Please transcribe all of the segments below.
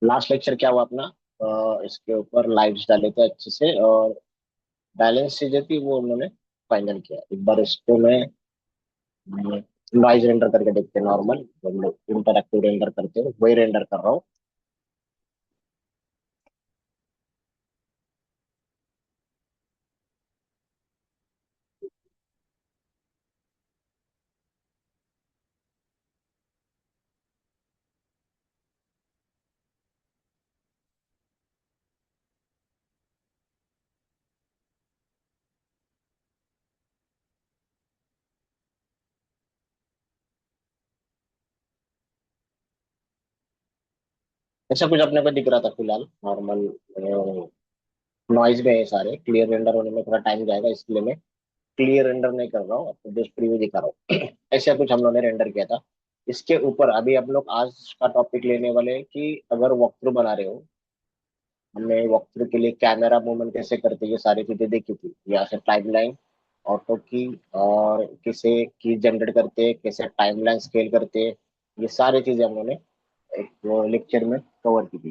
Last lecture क्या हुआ अपना, इसके ऊपर लाइट्स डाले थे अच्छे से, और बैलेंस चीजें थी वो उन्होंने फाइनल किया। एक बार इसको मैं नॉइज रेंडर करके देखते हैं, नॉर्मल हम लोग इंटरएक्टिव रेंडर करते हैं वही रेंडर कर रहा हूँ। ऐसा कुछ अपने को दिख रहा था फिलहाल नॉर्मल। नॉइज में है सारे, क्लियर रेंडर होने में थोड़ा टाइम जाएगा, इसलिए मैं क्लियर रेंडर नहीं कर रहा हूँ, आपको जस्ट प्रीव्यू दिखा रहा हूँ। ऐसा कुछ हम लोगों ने रेंडर किया था। इसके ऊपर अभी हम लोग आज का टॉपिक लेने वाले हैं कि अगर वॉक थ्रू बना रहे हो, हमने वॉक थ्रू के लिए कैमरा मूवमेंट कैसे करते हैं ये सारी चीजें देखी थी, यहाँ से टाइमलाइन, ऑटो की, और कैसे की जनरेट करते हैं, कैसे टाइमलाइन स्केल करते हैं, ये सारी चीजें हम लोगों ने एक लेक्चर में कवर की थी।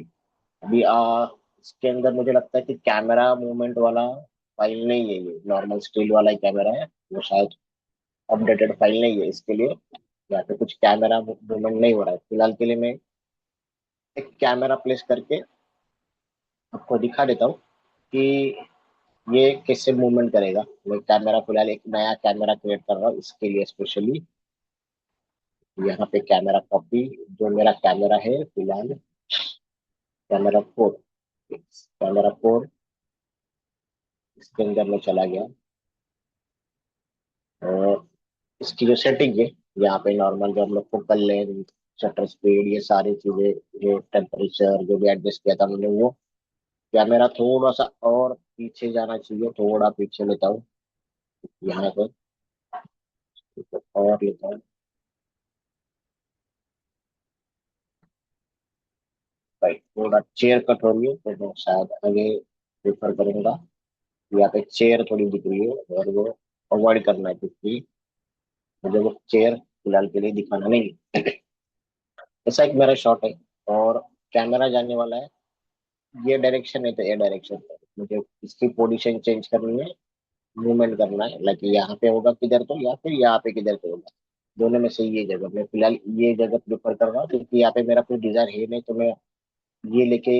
अभी इसके अंदर मुझे लगता है कि कैमरा मूवमेंट वाला फाइल नहीं है, ये नॉर्मल स्टिल वाला ही कैमरा है, वो शायद अपडेटेड फाइल नहीं है इसके लिए। यहाँ पे कुछ कैमरा मूवमेंट नहीं हो रहा है फिलहाल के लिए। मैं एक कैमरा प्लेस करके आपको दिखा देता हूँ कि ये कैसे मूवमेंट करेगा। मैं कैमरा फिलहाल एक नया कैमरा क्रिएट कर रहा हूँ इसके लिए स्पेशली। यहाँ पे कैमरा कॉपी, जो मेरा कैमरा है फिलहाल, कैमरा 4, कैमरा 4, इसके अंदर में चला गया। और इसकी जो सेटिंग है, यहाँ पे नॉर्मल जो हम लोग फोकल लेंथ, शटर स्पीड, ये सारी चीजें, ये टेम्परेचर जो भी एडजस्ट किया था मैंने, वो कैमरा थोड़ा सा और पीछे जाना चाहिए, थोड़ा पीछे लेता हूँ यहाँ पे, और लेता हूँ। राइट, थोड़ा चेयर कट हो रही है तो मैं शायद आगे प्रेफर करूंगा। यहाँ पे चेयर थोड़ी दिख रही है और वो अवॉइड करना है, क्योंकि मुझे वो चेयर फिलहाल के लिए दिखाना नहीं है। ऐसा एक मेरा शॉट है, और कैमरा जाने वाला है ये डायरेक्शन है, तो ये डायरेक्शन है मुझे इसकी पोजीशन चेंज करनी है, मूवमेंट करना है, लाइक यहाँ पे होगा किधर तो, या फिर यहाँ पे किधर तो होगा। दोनों में से ये जगह, मैं फिलहाल ये जगह प्रेफर कर रहा हूँ, क्योंकि यहाँ पे मेरा कोई डिजाइन है नहीं, तो मैं ये लेके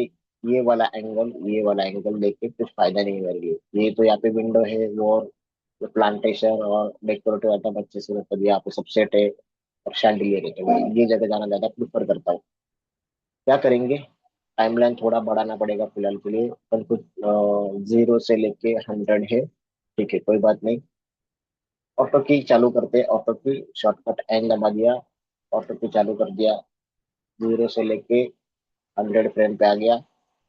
ये वाला एंगल लेके कुछ फायदा नहीं है मेरे लिए। ये तो यहाँ पे विंडो है वो, और प्लांटेशन और डेकोरेटिव आइटम अच्छे से, मतलब यहाँ पे सब सेट है, और शैंडिलियर है, तो मैं ये जगह जाना ज्यादा प्रेफर करता हूँ। क्या करेंगे, टाइमलाइन थोड़ा बढ़ाना पड़ेगा फिलहाल के लिए, पर कुछ 0 से लेके 100 है, ठीक है कोई बात नहीं। ऑटो की चालू करते, ऑटो की शॉर्टकट एन दबा दिया, ऑटो की चालू कर दिया। 0 से लेके 100 फ्रेम पे आ गया।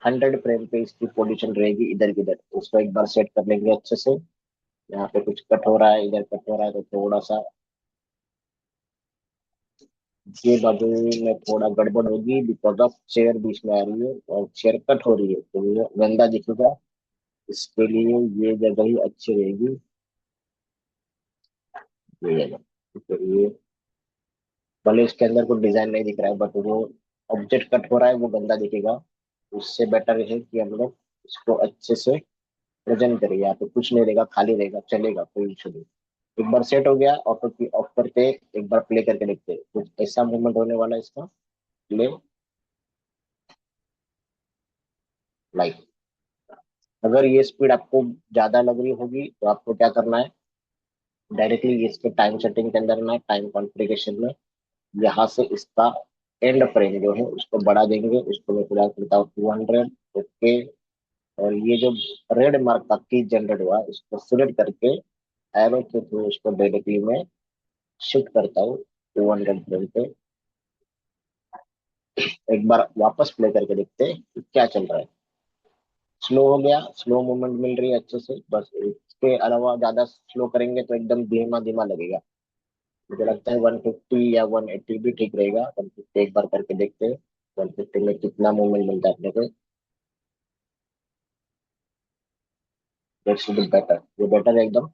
100 फ्रेम पे इसकी पोजीशन रहेगी इधर की इधर, उसको एक बार सेट कर लेंगे अच्छे से। यहाँ पे कुछ कट हो रहा है, इधर कट हो रहा है, तो थोड़ा सा ये बाजू में थोड़ा गड़बड़ होगी, बिकॉज ऑफ चेयर बीच में आ रही है और चेयर कट हो रही है, तो ये गंदा दिखेगा। इसके लिए ये जगह ही अच्छी रहेगी, ये जगह। तो ये भले इसके अंदर कोई डिजाइन नहीं दिख रहा है, बट वो ऑब्जेक्ट कट हो रहा है वो गंदा दिखेगा। उससे बेटर है कि हम लोग इसको अच्छे से प्रेजेंट करें। यहाँ पे कुछ नहीं रहेगा, खाली रहेगा, चलेगा, कोई इशू नहीं। एक बार सेट हो गया, ऑटो की ऑफ करते, एक बार प्ले करके देखते हैं कुछ ऐसा मूवमेंट होने वाला है इसका। प्ले, लाइक, अगर ये स्पीड आपको ज्यादा लग रही होगी तो आपको क्या करना है, डायरेक्टली इसके टाइम सेटिंग के अंदर ना, टाइम कॉन्फ़िगरेशन में, यहाँ से इसका एंड फ्रेम जो है उसको बढ़ा देंगे। उसको मैं फिलहाल करता हूँ 200। ओके, और ये जो रेड मार्क का की जनरेट हुआ इसको सिलेक्ट करके एरो के थ्रू उसको डायरेक्टली मैं शिफ्ट करता हूँ 200 फ्रेम पे। एक बार वापस प्ले करके देखते हैं कि क्या चल रहा है। स्लो हो गया, स्लो मूवमेंट मिल रही है अच्छे से, बस इसके अलावा ज्यादा स्लो करेंगे तो एकदम धीमा धीमा लगेगा। मुझे लगता है 150 या 180 भी ठीक रहेगा। 150 एक बार करके देखते हैं 150 में कितना मूवमेंट मिलता है अपने को। दैट्स बी बेटर, ये बेटर है एकदम।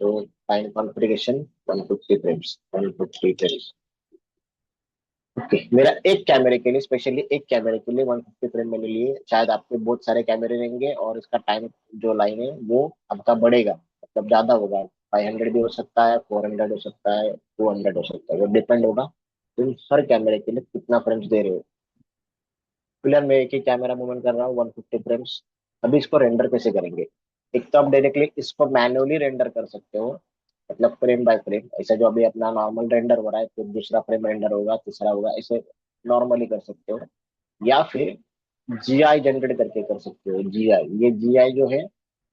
तो time configuration 150 frames, 150 frames. Okay, मेरा एक कैमरे के लिए, स्पेशली एक कैमरे के लिए 150 फ्रेम मैंने लिए। शायद आपके बहुत सारे कैमरे रहेंगे और इसका टाइम जो लाइन है वो आपका बढ़ेगा, मतलब ज्यादा होगा। 500 भी हो सकता है, 400 हो सकता है, 200 हो सकता है, वो डिपेंड होगा तुम हर कैमरे के लिए कितना फ्रेम्स दे रहे हो। फिलहाल मैं एक ही कैमरा मूवमेंट कर रहा हूँ 150 फ्रेम्स। अभी इसको रेंडर कैसे करेंगे? एक तो आप डायरेक्टली इसको मैन्युअली रेंडर कर सकते हो, मतलब फ्रेम बाय फ्रेम, ऐसा जो अभी अपना नॉर्मल रेंडर हो रहा है, फिर दूसरा फ्रेम रेंडर होगा, तीसरा होगा, ऐसे नॉर्मली कर सकते हो। या फिर जीआई जनरेट करके कर सकते हो। जीआई, ये जीआई जो है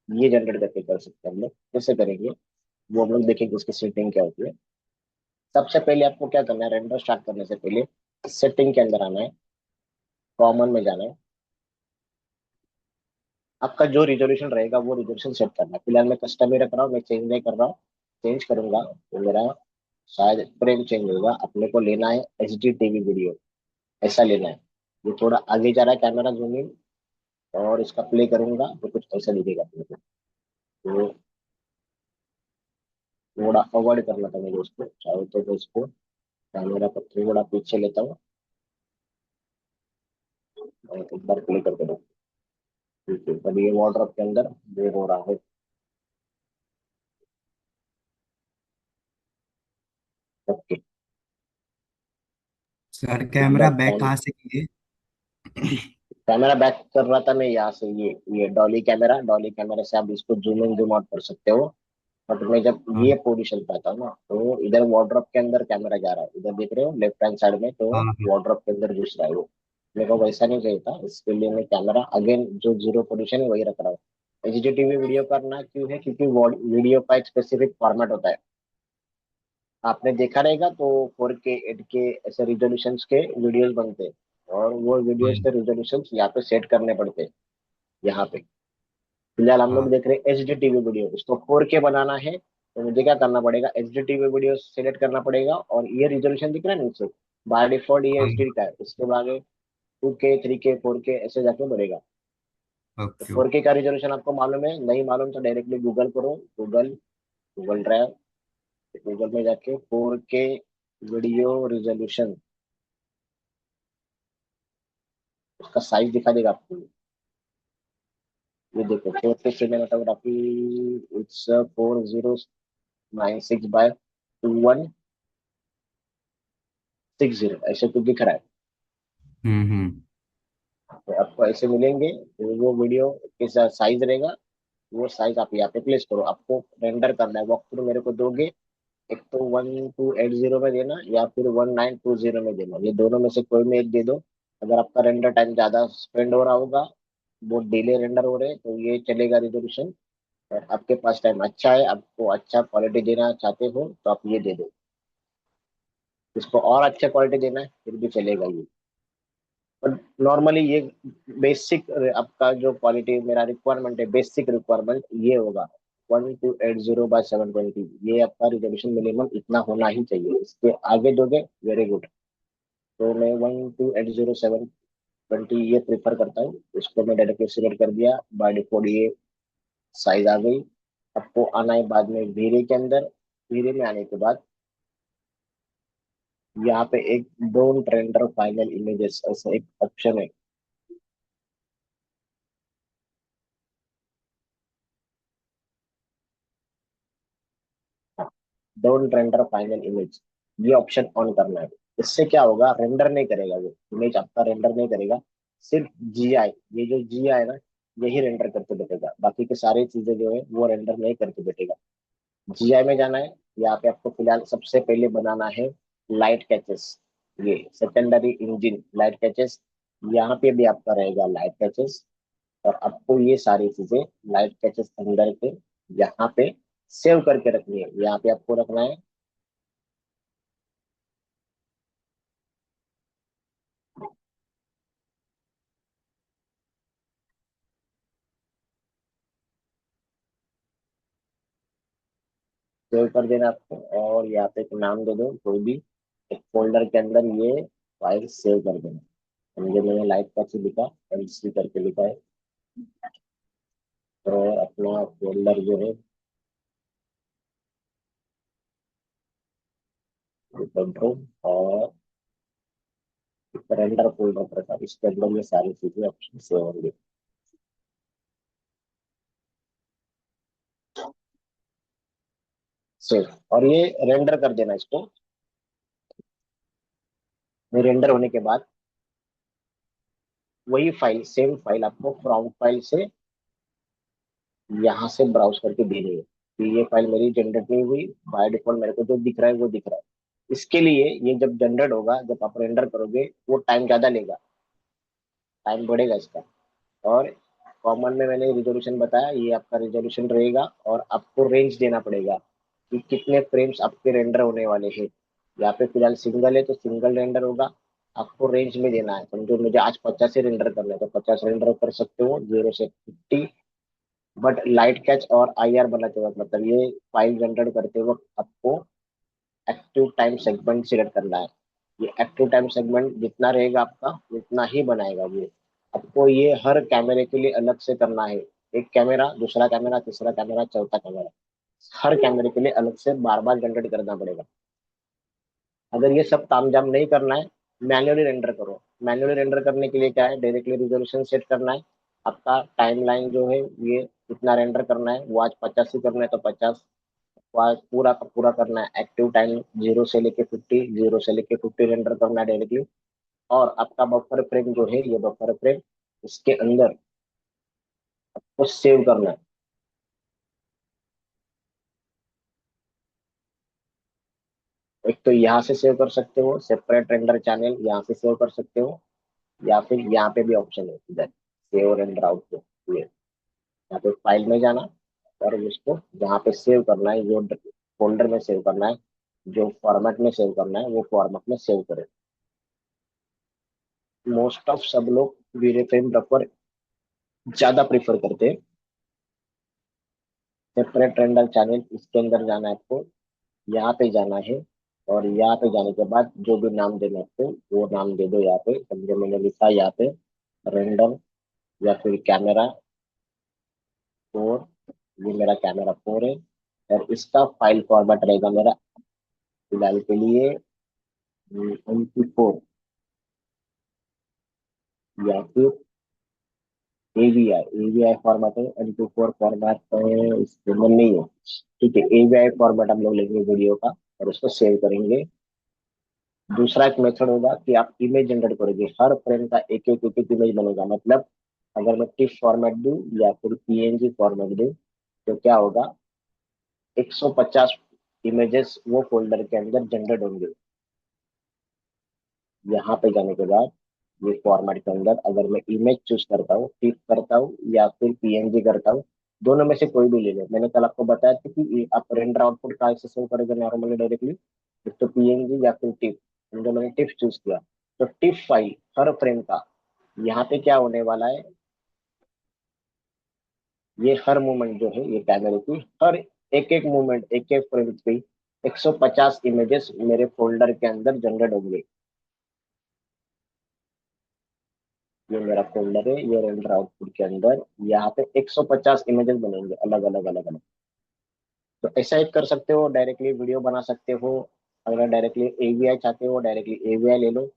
ये जनरेट करके कर सकते हैं हम लोग। कैसे करेंगे वो हम लोग देखेंगे, उसकी सेटिंग क्या होती है। सबसे पहले आपको क्या करना है, रेंडर स्टार्ट करने से पहले सेटिंग के अंदर आना है, कॉमन में जाना है। आपका जो रिजोल्यूशन रहेगा वो रिजोल्यूशन सेट करना है। फिलहाल मैं कस्टम ही रख रहा हूँ, मैं चेंज नहीं कर रहा हूँ। चेंज करूंगा तो मेरा शायद फ्रेम चेंज होगा। अपने को लेना है एच डी टीवी वीडियो, ऐसा लेना है। ये थोड़ा आगे जा रहा है कैमरा जूम इन, और इसका प्ले करूंगा तो कुछ ऐसा दिखेगा अपने को। तो थोड़ा अवॉइड करना था मुझे उसको, चाहे तो मैं इसको कैमरा को थोड़ा पीछे लेता हूँ और एक बार प्ले करके देखो। ठीक है, तभी ये वार्डरोब के अंदर वो हो रहा है। ओके, सर एक बार कैमरा बैक टाइम। कहाँ से किए? कैमरा बैक कर रहा था मैं यहाँ से, ये डॉली कैमरा, डॉली कैमरा से आप इसको जूम इन जूम आउट कर सकते हो। बट मैं जब हाँ ये पोजीशन पे आता हूँ ना, तो इधर वार्डरोब के अंदर कैमरा जा रहा है, इधर देख रहे हो लेफ्ट हैंड साइड में, तो हाँ हाँ। वार्डरोब के अंदर घुस रहा है वो। मेरे को वैसा नहीं चाहिए था, इसके लिए मैं कैमरा अगेन जो जीरो पोजीशन है वही रख रहा हूँ। एचडीटीवी वीडियो करना क्यों है? क्योंकि वीडियो का एक स्पेसिफिक फॉर्मेट होता है, आपने देखा रहेगा। तो 4K 8K ऐसे रिजोल्यूशन के वीडियोस बनते हैं, और वो वीडियोस हाँ के रिजोल्यूशन यहाँ पे सेट करने पड़ते हैं। यहाँ पे फिलहाल हम लोग हाँ देख रहे हैं एच डी टीवी वीडियो, इसको 4K बनाना है तो मुझे क्या करना पड़ेगा, H D TV video select करना पड़ेगा। और ये रिजोल्यूशन दिख रहा है नीचे, बाय डिफॉल्ट ये हाँ। एच डी का है, उसके बाद 2K 3K 4K ऐसे जाके बढ़ेगा। तो ओके 4K का रिजोल्यूशन आपको मालूम है? नहीं मालूम तो डायरेक्टली गूगल करो, गूगल, गूगल ड्राइव, गूगल में जाके 4K वीडियो रिजोल्यूशन, उसका साइज दिखा देगा आपको। ये देखो 4K सिनेमाटोग्राफी, इट्स 4096 by 2160, ऐसे कुछ दिख रहा है। हम्म। तो आपको ऐसे मिलेंगे, तो वो वीडियो के साथ साइज रहेगा, वो साइज आप यहाँ पे प्लेस करो। आपको रेंडर करना है, वॉक थ्रू मेरे को दोगे, एक तो 1280 में देना या फिर 1920 में देना, ये दोनों में से कोई में एक दे दो। अगर आपका रेंडर टाइम ज्यादा स्पेंड हो रहा होगा, बहुत डिले रेंडर हो रहे हैं, तो ये चलेगा रिजोल्यूशन। और आपके पास टाइम अच्छा है, आपको अच्छा क्वालिटी देना चाहते हो तो आप ये दे दो। इसको और अच्छा क्वालिटी देना है फिर भी चलेगा ये। पर नॉर्मली ये बेसिक आपका जो क्वालिटी मेरा रिक्वायरमेंट है, बेसिक रिक्वायरमेंट ये होगा 1280 by 720, ये आपका रिजोल्यूशन मिनिमम इतना होना ही चाहिए। इसके आगे दोगे वेरी गुड। तो मैं 1280 720 ये प्रेफर करता हूँ। इसको मैं डायरेक्टली सिलेक्ट कर दिया, बाय डिफॉल्ट ये साइज आ गई। आपको आना है बाद में वीरे के अंदर, वीरे में आने के बाद यहाँ पे एक डोंट रेंडर फाइनल इमेजेस ऐसा एक ऑप्शन है। डोंट रेंडर फाइनल इमेज, ये ऑप्शन ऑन करना है। इससे क्या होगा, रेंडर नहीं करेगा वो इमेज, आपका रेंडर नहीं करेगा। सिर्फ जीआई, ये जो जीआई है ना, यही रेंडर करके बैठेगा, बाकी की सारी चीजें जो है वो रेंडर नहीं करके बैठेगा। जीआई में जाना है, यहाँ पे आपको फिलहाल सबसे पहले बनाना है लाइट कैचेस, ये सेकेंडरी इंजन लाइट कैचेस, यहाँ पे भी आपका रहेगा लाइट कैचेस। और आपको ये सारी चीजें लाइट कैचेस अंदर के यहाँ पे सेव करके रखनी है। यहाँ पे आपको रखना है, सेव कर देना आपको, और यहाँ पे एक नाम दे दो कोई भी, एक फोल्डर के अंदर ये फाइल सेव कर देना। समझे, मैंने लाइट कैचे लिखा, एलसी करके लिखा है। तो अपना फोल्डर जो है कंट्रोल और रेंडर फोल्डर प्रकार, इसके अंदर ये सारी चीजें ऑप्शन सेव होंगे। सेव, और ये रेंडर कर देना इसको। रेंडर होने के बाद वही फाइल, सेम फाइल आपको फ्रॉम फाइल से यहाँ से ब्राउज करके दे रही है कि ये फाइल मेरी जनरेट नहीं हुई, बाय डिफॉल्ट मेरे को जो दिख रहा है वो दिख रहा है। इसके लिए ये जब जनरेट होगा, जब आप रेंडर करोगे, वो टाइम ज्यादा लेगा, टाइम बढ़ेगा इसका। और कॉमन में मैंने रिजोल्यूशन बताया, ये आपका रिजोल्यूशन रहेगा, और आपको रेंज देना पड़ेगा कि कितने फ्रेम्स आपके रेंडर होने वाले हैं। यहाँ पे फिलहाल सिंगल है तो सिंगल रेंडर होगा। आपको रेंज में देना है, समझो मुझे आज 50 से रेंडर करना है तो 50 रेंडर कर सकते हो, 0 से 50। बट लाइट कैच और आईआर बनाते वक्त, मतलब ये फाइल जनरेट करते वक्त, आपको एक्टिव टाइम सेगमेंट सिलेक्ट करना है। ये एक्टिव टाइम सेगमेंट जितना रहेगा आपका उतना ही बनाएगा ये। आपको ये हर कैमरे के लिए अलग से करना है। एक कैमरा, दूसरा कैमरा, तीसरा कैमरा, चौथा कैमरा, हर कैमरे के लिए अलग से बार बार जनरेट करना पड़ेगा। अगर ये सब तामझाम नहीं करना है, मैन्युअली रेंडर करो। मैन्युअली रेंडर करने के लिए क्या है, डायरेक्टली रिजोल्यूशन सेट करना है। आपका टाइमलाइन जो है, ये इतना रेंडर करना है, वो आज 50 ही करना है तो 50 आज पूरा का पूरा करना है। एक्टिव टाइम 0 से लेके 50, 0 से लेके 50 रेंडर करना है डायरेक्टली। और आपका बफर फ्रेम जो है, ये बफर फ्रेम इसके अंदर आपको सेव करना है। एक तो यहाँ से सेव कर सकते हो, सेपरेट रेंडर चैनल यहाँ से सेव कर सकते हो, या फिर यहाँ पे भी ऑप्शन है इधर, सेव रेंडर आउटपुट। ये यहाँ पे फाइल में जाना, और उसको जहाँ पे सेव करना है, जो फोल्डर में सेव करना है, जो फॉर्मेट में सेव करना है, वो फॉर्मेट में सेव करें। मोस्ट ऑफ सब लोग वीडियो फ्रेम बफर ज्यादा प्रेफर करते हैं। सेपरेट रेंडर चैनल, इसके अंदर जाना है आपको, यहाँ पे जाना है, और यहाँ पे जाने के बाद जो भी नाम देना है आपको वो नाम दे दो। यहाँ पे समझो मैंने लिखा यहाँ पे रेंडर, या फिर कैमरा 4, ये मेरा कैमरा 4 है। और इसका फाइल फॉर्मेट रहेगा मेरा फिलहाल के लिए MP4, या फिर एवीआई फॉर्मेट है। MP4 फॉर्मेट इस्तेमाल नहीं है, ठीक है। एवीआई फॉर्मेट हम लोग लेंगे वीडियो का, और उसको सेव करेंगे। दूसरा एक मेथड होगा कि आप इमेज जनरेट करोगे, हर फ्रेम का एक एक इमेज बनेगा। मतलब अगर मैं टिफ फॉर्मेट दूं या फिर PNG फॉर्मेट दूं, तो क्या होगा, 150 इमेजेस वो फोल्डर के अंदर जनरेट होंगे। यहाँ पे जाने के बाद ये फॉर्मेट के अंदर अगर मैं इमेज चूज करता हूँ, टिफ करता हूँ या फिर PNG करता हूँ, दोनों में से कोई भी ले लो। मैंने कल आपको बताया था कि आप रेंडर आउटपुट का से सेव करोगे नॉर्मली डायरेक्टली, एक तो PNG या फिर टिफ। इन दोनों ने टिफ चूज किया, तो टिफ फाइल हर फ्रेम का, यहाँ पे क्या होने वाला है, ये हर मूवमेंट जो है, ये कैमरे की हर एक एक मूवमेंट, एक एक फ्रेम की 150 इमेजेस मेरे फोल्डर के अंदर जनरेट होंगे। ये मेरा फोल्डर है, ये रेंडर आउटपुट के अंदर यहाँ पे 150 इमेजेस बनेंगे, अलग अलग अलग अलग। तो ऐसा ही कर सकते हो, डायरेक्टली वीडियो बना सकते हो। अगर डायरेक्टली AVI चाहते हो, डायरेक्टली AVI ले लो।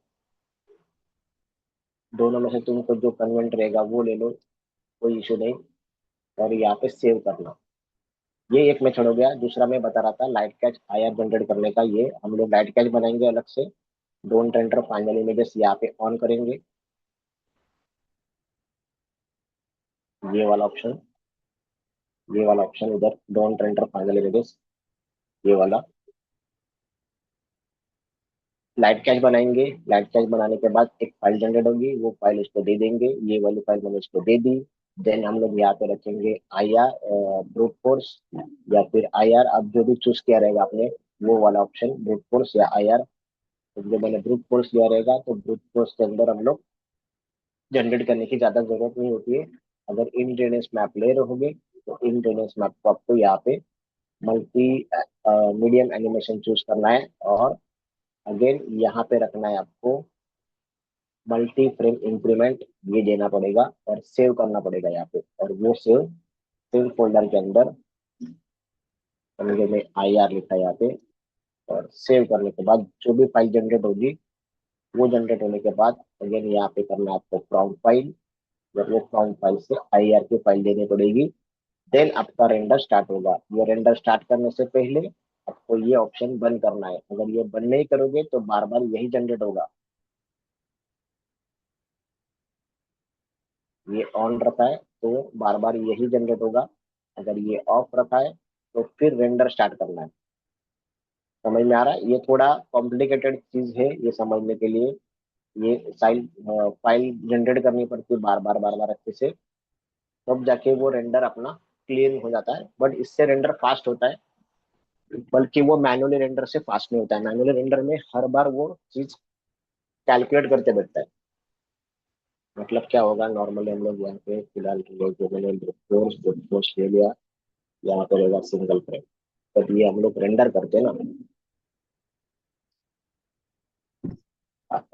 दोनों में से तुमको जो कन्वेंट रहेगा वो ले लो, कोई इशू नहीं। और यहाँ पे सेव करना, ये एक मेथड हो गया। दूसरा मैं बता रहा था लाइट कैच IR जनरेट करने का, ये हम लोग लाइट कैच बनाएंगे अलग से। डोंट एंटर फाइनल इमेजेस यहाँ पे ऑन करेंगे, ये वाला ऑप्शन, ये वाला ऑप्शन इधर, डोंट एंटर फाइनल इमेजेस, ये वाला। लाइट कैच बनाएंगे, लाइट कैच बनाने के बाद एक फाइल जनरेट होगी, वो फाइल उसको दे देंगे, ये वाली फाइल मैंने उसको दे दी। देन हम लोग यहाँ पे रखेंगे IR, ब्रूट फोर्स, या फिर IR, आप जो भी चूज किया रहेगा आपने, वो वाला ऑप्शन, ब्रूट फोर्स या IR। तो जो मैंने ब्रूट फोर्स लिया रहेगा, तो ब्रूट फोर्स के अंदर हम लोग जनरेट करने की ज्यादा जरूरत नहीं होती है। अगर इन रेडियंस मैप ले रहोगे, तो इन रेडियंस मैप को आपको यहाँ पे मल्टी मीडियम एनिमेशन चूज करना है, और अगेन यहाँ पे रखना है आपको मल्टी फ्रेम इंक्रीमेंट, ये देना पड़ेगा और सेव करना पड़ेगा यहाँ पे। और वो सेव फोल्डर के अंदर समझे में IR लिखा है यहाँ पे, और सेव करने के बाद जो भी फाइल जनरेट होगी वो जनरेट होने के बाद अगेन यहाँ पे करना है आपको फ्रॉम फाइल, जब वो फ्रॉम फाइल से आईआर की फाइल देनी पड़ेगी, देन आपका रेंडर स्टार्ट होगा। ये रेंडर स्टार्ट करने से पहले आपको ये ऑप्शन बंद करना है, अगर ये बंद नहीं करोगे तो बार बार यही जनरेट होगा। ये ऑन रखा है तो बार बार यही जनरेट होगा, अगर ये ऑफ रखा है तो फिर रेंडर स्टार्ट करना है। समझ में आ रहा है? ये थोड़ा कॉम्प्लिकेटेड चीज है ये समझने के लिए। ये फाइल फाइल जनरेट करनी पड़ती है बार बार अच्छे से, तब जाके वो रेंडर अपना क्लीन हो जाता है। बट इससे रेंडर फास्ट होता है, बल्कि वो मैनुअली रेंडर से फास्ट नहीं होता है। मैनुअली रेंडर में हर बार वो चीज कैलकुलेट करते बैठता है। मतलब क्या होगा, नॉर्मली हम लोग यहाँ पे फिलहाल के लिए जो मैंने फोर्स ले लिया, यहाँ पे रहेगा सिंगल फ्रेम। तब ये हम लोग रेंडर करते हैं ना,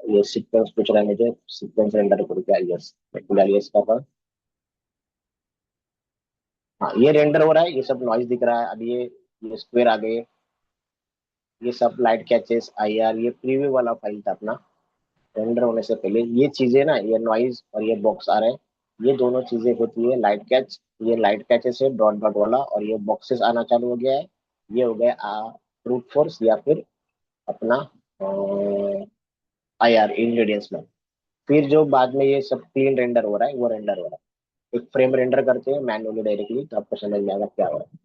ये सीक्वेंस पूछ रहा है मुझे, सीक्वेंस रेंडर करो क्या? यस, फिलहाल यस का पर। हाँ, ये रेंडर हो रहा है, ये सब नॉइज दिख रहा है। अब ये स्क्वायर आ गए, ये सब लाइट कैचेस आईआर, ये प्रीव्यू वाला फाइल था अपना। रेंडर होने से पहले ये चीजें ना, ये नॉइज और ये बॉक्स आ रहे हैं, ये दोनों चीजें होती है लाइट कैच। ये लाइट कैचेस है डॉट डॉट वाला, और ये बॉक्सेस आना चालू हो गया है, ये हो गया ब्रूट फोर्स या फिर अपना आईआर इंग्रेडिएंट्स में। फिर जो बाद में ये सब क्लीन रेंडर हो रहा है, वो रेंडर हो रहा है। एक फ्रेम रेंडर करते हैं मैन्युअली डायरेक्टली, तो आपको समझ में आएगा क्या हो रहा है।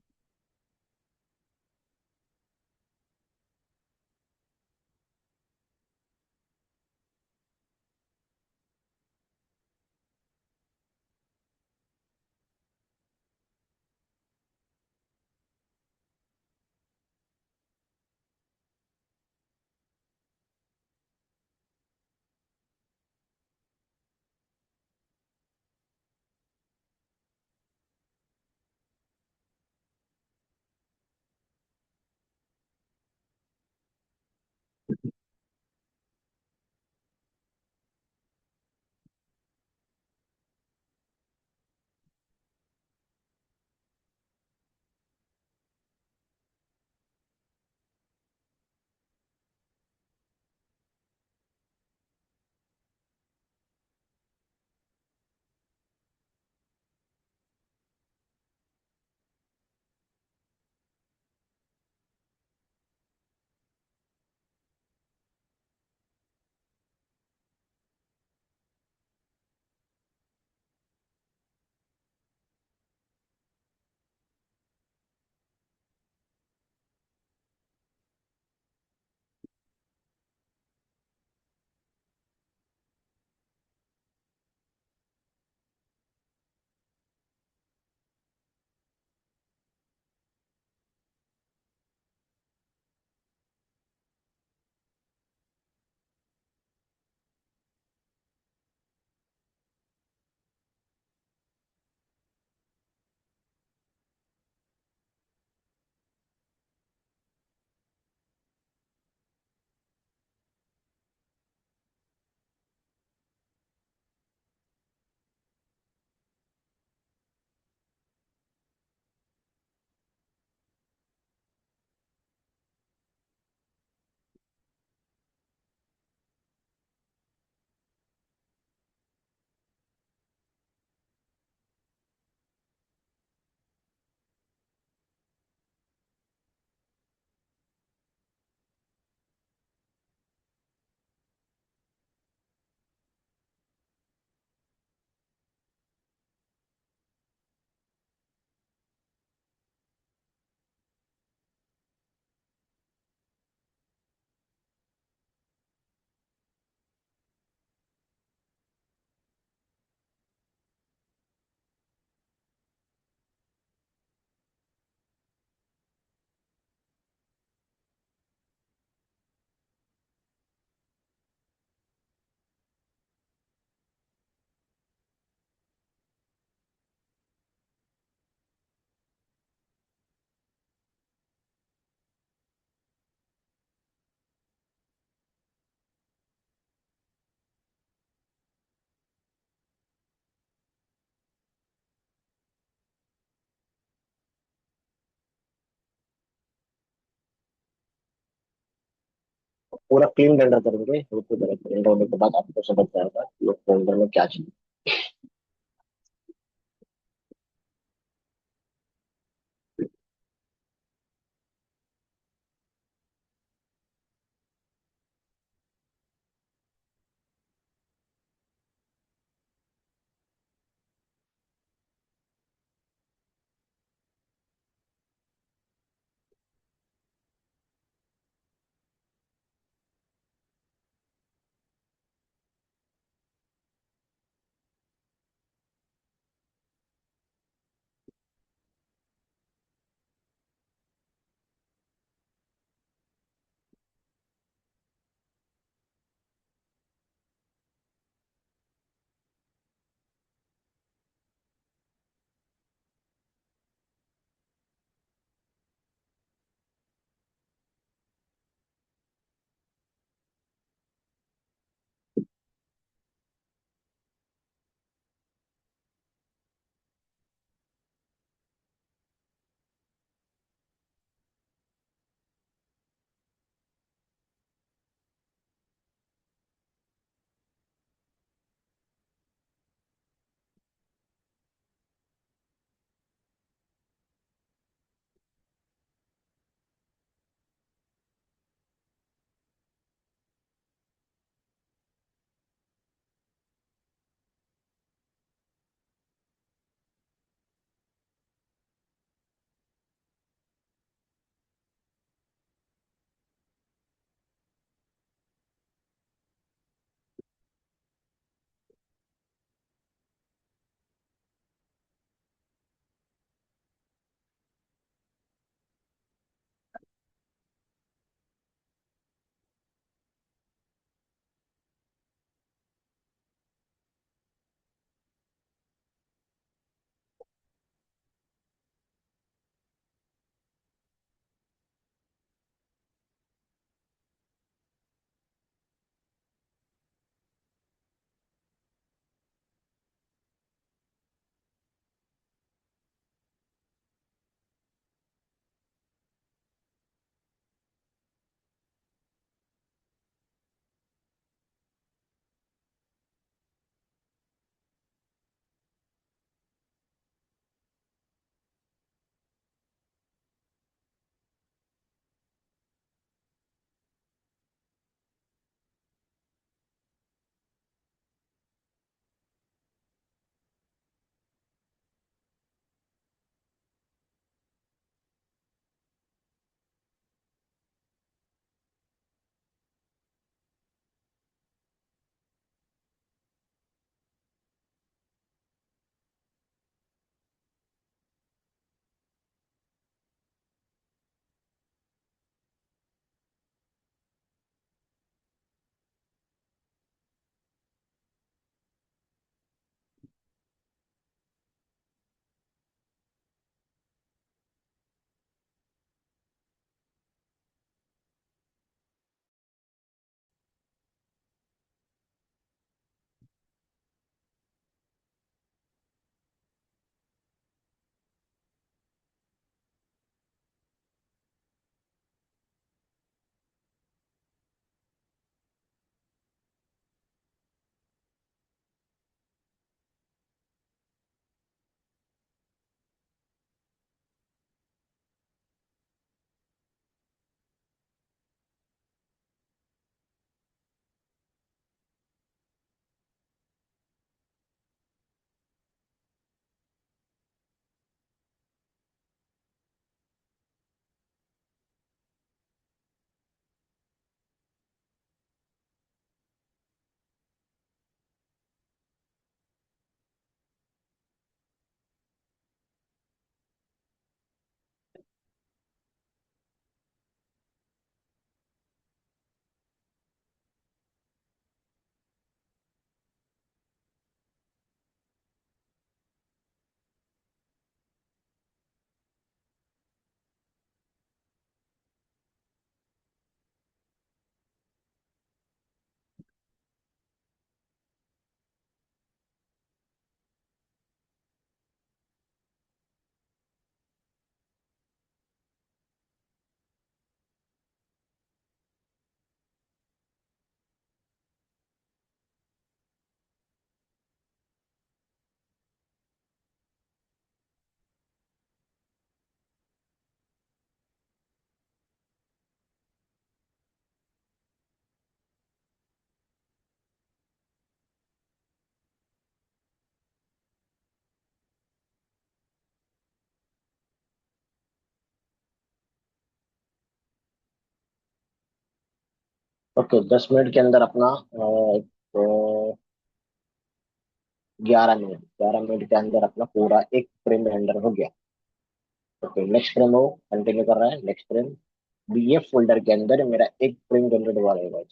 पूरा क्लीन रेंडर करेंगे, रेंडर होने के बाद आपको समझ जाएगा कि ये फोल्डर में क्या चाहिए। ओके, 10 मिनट के अंदर अपना 11 मिनट, 11 मिनट के अंदर अपना पूरा एक फ्रेम रेंडर हो गया। ओके, नेक्स्ट फ्रेम वो कंटिन्यू कर रहा है। नेक्स्ट फ्रेम बीएफ फोल्डर के अंदर मेरा एक फ्रेम जनरेट हुआ रहेगा।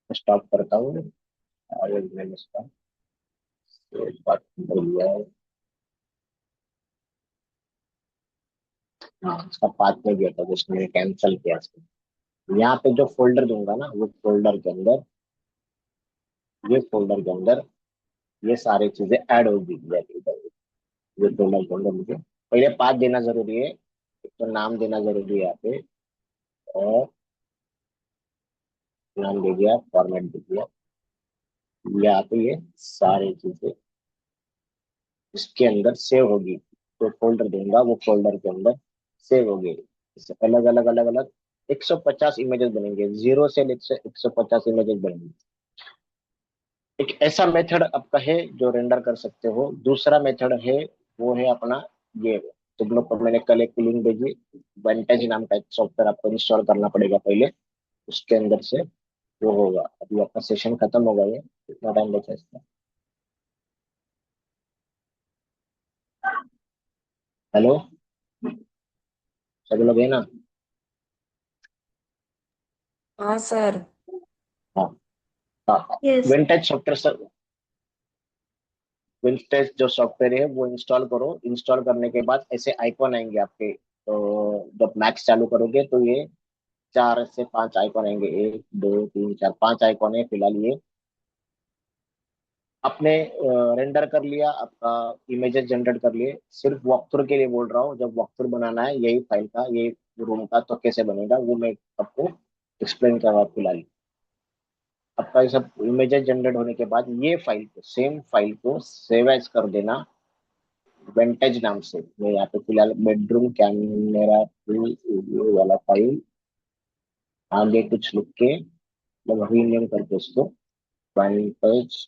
स्टॉप करता हूँ और मैं इसका एक बात कर लिया है। हाँ, इसका पाथ में गया था जिसने कैंसिल किया इसको। यहाँ पे जो फोल्डर दूंगा ना, वो फोल्डर के अंदर, ये फोल्डर के अंदर ये सारी चीजें ऐड होगी इधर। ये फोल्डर के अंदर मुझे पहले पाथ देना जरूरी है। एक तो नाम देना जरूरी है यहाँ पे, और नाम दे दिया, फॉर्मेट दे दिया। यहाँ पे ये सारी चीजें इसके अंदर सेव होगी। जो फोल्डर दूंगा वो फोल्डर के अंदर सेव होगी। इससे अलग अलग अलग अलग 150 इमेजेस बनेंगे, जीरो से लेकर 150 इमेजेस बनेंगे। एक ऐसा मेथड आपका है जो रेंडर कर सकते हो। दूसरा मेथड है, वो है अपना ये, तुम लोग को मैंने कल एक लिंक भेजी। वेंटेज नाम का एक सॉफ्टवेयर आपको इंस्टॉल करना पड़ेगा पहले, उसके अंदर से वो होगा। अभी आपका सेशन खत्म होगा, ये कितना टाइम बचा है इसका? हेलो, सब लोग है ना? हाँ सर। हाँ। हाँ, यस। विंटेज सॉफ्टवेयर, विंटेज जो सॉफ्टवेयर है वो इंस्टॉल करो। इंस्टॉल करने के बाद ऐसे आइकॉन आएंगे आपके, तो जब मैक्स चालू करोगे तो ये 4 से 5 आइकॉन आएंगे। 1 2 3 4 5 आइकॉन है फिलहाल ये। आपने रेंडर कर लिया, आपका इमेजेस जनरेट कर लिए। सिर्फ वॉक थ्रू के लिए बोल रहा हूँ, जब वॉक थ्रू बनाना है यही फाइल का, यही रूम का, तो कैसे बनेगा वो मैं आपको एक्सप्लेन कर रहा हूँ फिलहाल। आपका ये सब इमेजेस जनरेट होने के बाद ये फाइल को, सेम फाइल को सेव एज कर देना वेंटेज नाम से। मैं यहाँ पे फिलहाल बेडरूम कैमरा वाला फाइल आगे कुछ लिख के, मतलब रीनेम करके उसको वेंटेज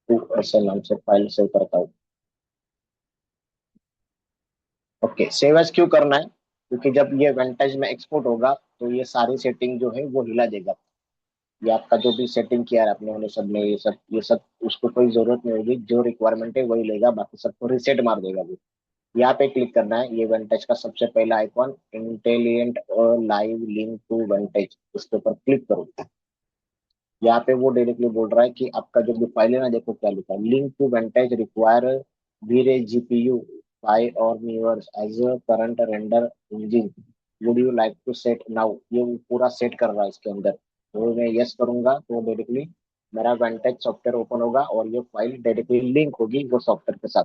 टू ऐसे नाम से फाइल सेव करता हूँ। ओके, सेव एज क्यों करना है? क्योंकि जब ये वेंटेज में एक्सपोर्ट होगा तो ये सारी सेटिंग जो है वो हिला देगा। ये आपका जो भी सेटिंग किया है आपने, उन्हें सब में ये सब उसको कोई जरूरत नहीं होगी। जो रिक्वायरमेंट है वही लेगा, बाकी सबको रिसेट मार देगा वो। यहाँ पे क्लिक करना है, ये वेंटेज का सबसे पहला आइकॉन, इंटेलिजेंट और लाइव लिंक टू वेंटेज, उसके ऊपर क्लिक करो। यहाँ पे वो डायरेक्टली बोल रहा है कि आपका जो भी फाइल है ना, देखो क्या लिखा है, लिंक टू वेंटेज रिक्वायर वीरे जीपीयू 5 और as a current render engine, would you like to set now. ये वो पूरा सेट कर रहा है इसके अंदर। तो मैं यस करूंगा तो डायरेक्टली मेरा वेंटेज सॉफ्टवेयर ओपन होगा और ये फाइल डायरेक्टली लिंक होगी वो सॉफ्टवेयर के साथ।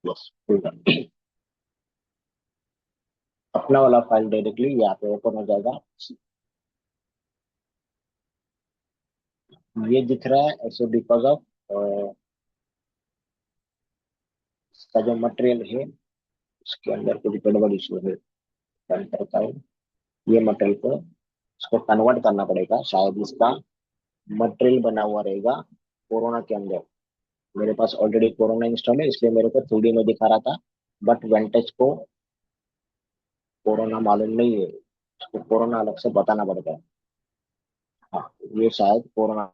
यस, अपना वाला फाइल डायरेक्टली यहाँ पे ओपन हो जाएगा। ये दिख रहा है ऐसे बिकॉज ऑफ इसका जो मटेरियल है उसके अंदर कुछ गड़बड़ इशू है। क्या करता है, ये मटेरियल को इसको कन्वर्ट करना पड़ेगा, शायद इसका मटेरियल बना हुआ रहेगा कोरोना के अंदर। मेरे पास ऑलरेडी कोरोना इंस्टॉल है, इसलिए मेरे को 2D में दिखा रहा था, बट वेंटेज को कोरोना मालूम नहीं है, उसको कोरोना अलग से बताना पड़ता है। हाँ, ये शायद कोरोना